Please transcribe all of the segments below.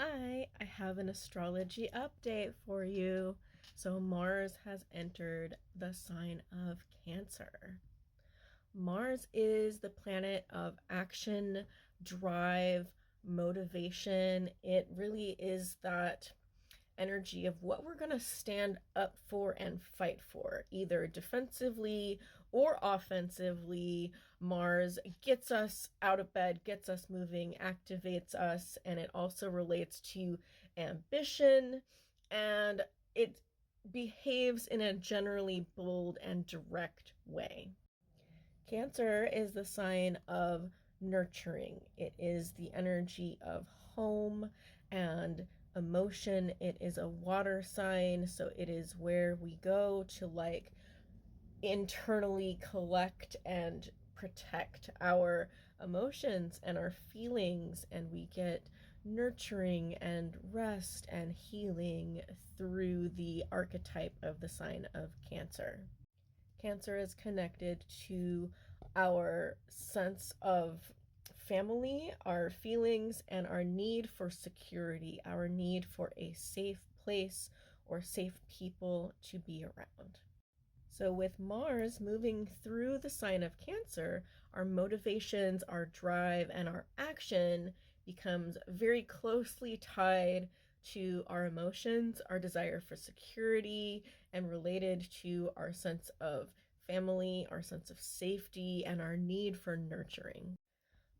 Hi, I have an astrology update for you. So, Mars has entered the sign of Cancer. Mars is the planet of action, drive, motivation. It really is that energy of what we're going to stand up for and fight for, either defensively or offensively. Mars gets us out of bed, gets us moving, activates us, and it also relates to ambition, and it behaves in a generally bold and direct way. Cancer is the sign of nurturing. It is the energy of home and emotion. It is a water sign, so it is where we go to internally collect and protect our emotions and our feelings, and we get nurturing and rest and healing through the archetype of the sign of Cancer. Cancer is connected to our sense of family, our feelings, and our need for security, our need for a safe place or safe people to be around. So, with Mars moving through the sign of Cancer, our motivations, our drive, and our action becomes very closely tied to our emotions, our desire for security, and related to our sense of family, our sense of safety, and our need for nurturing.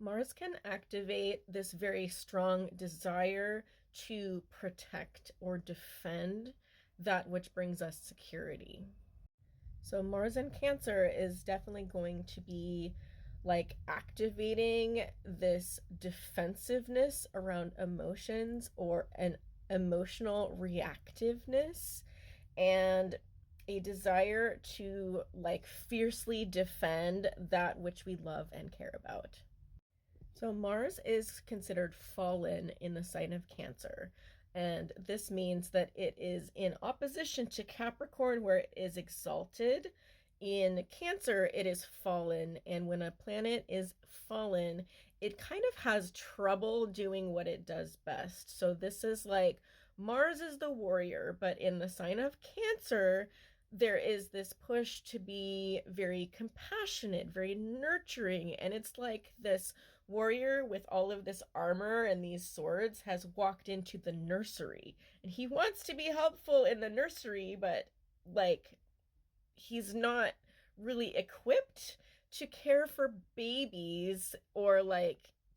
Mars can activate this very strong desire to protect or defend that which brings us security. So Mars in Cancer is definitely going to be activating this defensiveness around emotions or an emotional reactiveness and a desire to fiercely defend that which we love and care about. So Mars is considered fallen in the sign of Cancer. And this means that it is in opposition to Capricorn, where it is exalted. In Cancer, it is fallen. And when a planet is fallen, it kind of has trouble doing what it does best. So this is like Mars is the warrior, but in the sign of Cancer, there is this push to be very compassionate, very nurturing. And it's like this warrior with all of this armor and these swords has walked into the nursery, and he wants to be helpful in the nursery, but like he's not really equipped to care for babies or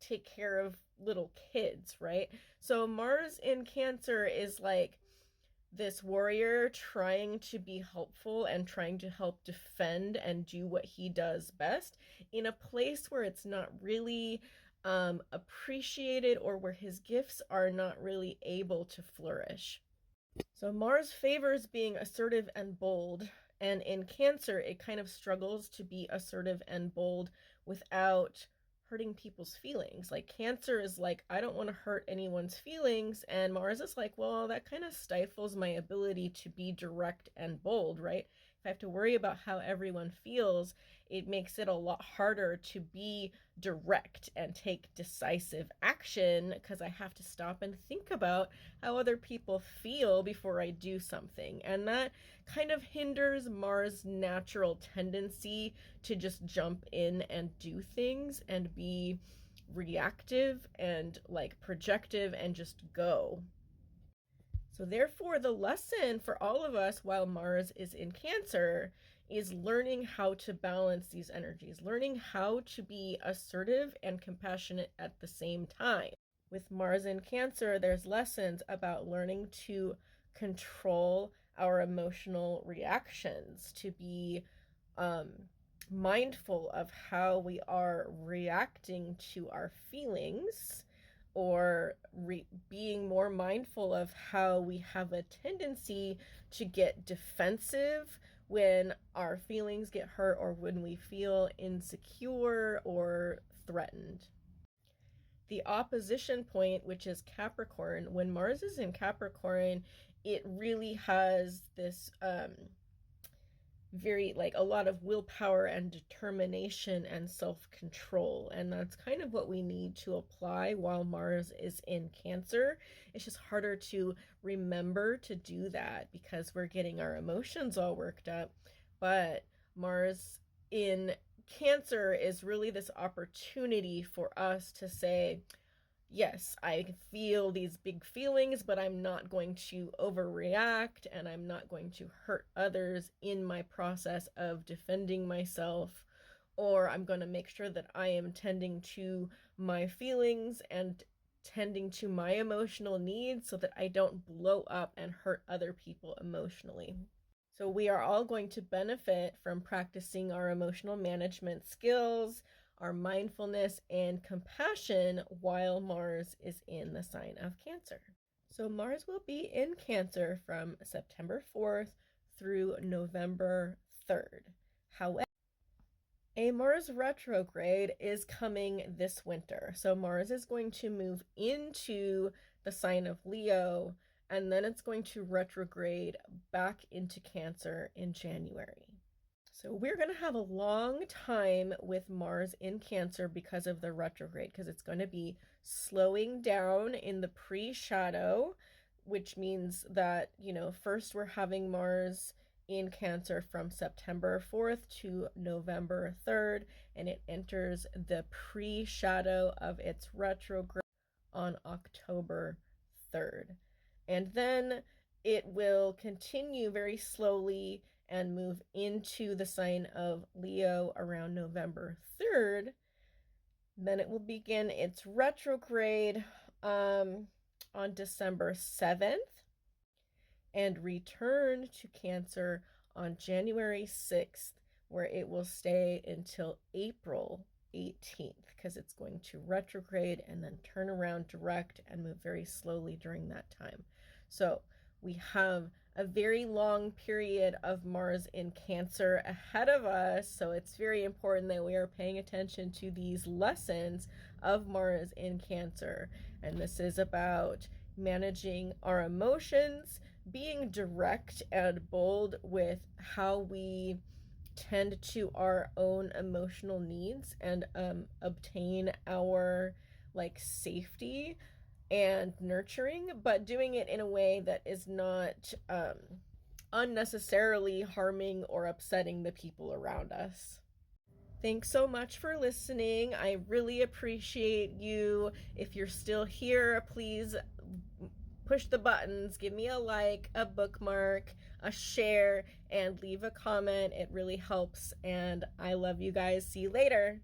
take care of little kids, right? So Mars in Cancer is like this warrior trying to be helpful and trying to help defend and do what he does best in a place where it's not really appreciated, or where his gifts are not really able to flourish. So Mars favors being assertive and bold, and in Cancer, it kind of struggles to be assertive and bold without hurting people's feelings. Like Cancer is like, I don't want to hurt anyone's feelings, and Mars is like, well, that kind of stifles my ability to be direct and bold, right? If I have to worry about how everyone feels, it makes it a lot harder to be direct and take decisive action, because I have to stop and think about how other people feel before I do something. And that kind of hinders Mars' natural tendency to just jump in and do things and be reactive and projective and just go. So therefore, the lesson for all of us while Mars is in Cancer is learning how to balance these energies, learning how to be assertive and compassionate at the same time. With Mars in Cancer, there's lessons about learning to control our emotional reactions, to be mindful of how we are reacting to our feelings, or being more mindful of how we have a tendency to get defensive when our feelings get hurt or when we feel insecure or threatened. The opposition point, which is Capricorn, when Mars is in Capricorn, it really has this very like a lot of willpower and determination and self-control, and that's kind of what we need to apply while Mars is in Cancer. It's just harder to remember to do that because we're getting our emotions all worked up. But Mars in Cancer is really this opportunity for us to say, yes, I feel these big feelings, but I'm not going to overreact and I'm not going to hurt others in my process of defending myself, or I'm going to make sure that I am tending to my feelings and tending to my emotional needs so that I don't blow up and hurt other people emotionally. So we are all going to benefit from practicing our emotional management skills, our mindfulness and compassion while Mars is in the sign of Cancer. So Mars will be in Cancer from September 4th through November 3rd. However, a Mars retrograde is coming this winter. So Mars is going to move into the sign of Leo, and then it's going to retrograde back into Cancer in January. So we're going to have a long time with Mars in Cancer because of the retrograde, because it's going to be slowing down in the pre-shadow, which means that, first we're having Mars in Cancer from September 4th to November 3rd, and it enters the pre-shadow of its retrograde on October 3rd. And then it will continue very slowly and move into the sign of Leo around November 3rd. Then it will begin its retrograde on December 7th and return to Cancer on January 6th, where it will stay until April 18th, because it's going to retrograde and then turn around direct and move very slowly during that time. So we have a very long period of Mars in Cancer ahead of us, so it's very important that we are paying attention to these lessons of Mars in Cancer. And this is about managing our emotions, being direct and bold with how we tend to our own emotional needs and obtain our safety and nurturing, but doing it in a way that is not unnecessarily harming or upsetting the people around us. Thanks so much for listening. I really appreciate you. If you're still here, please push the buttons, give me a like, a bookmark, a share, and leave a comment. It really helps, and I love you guys. See you later.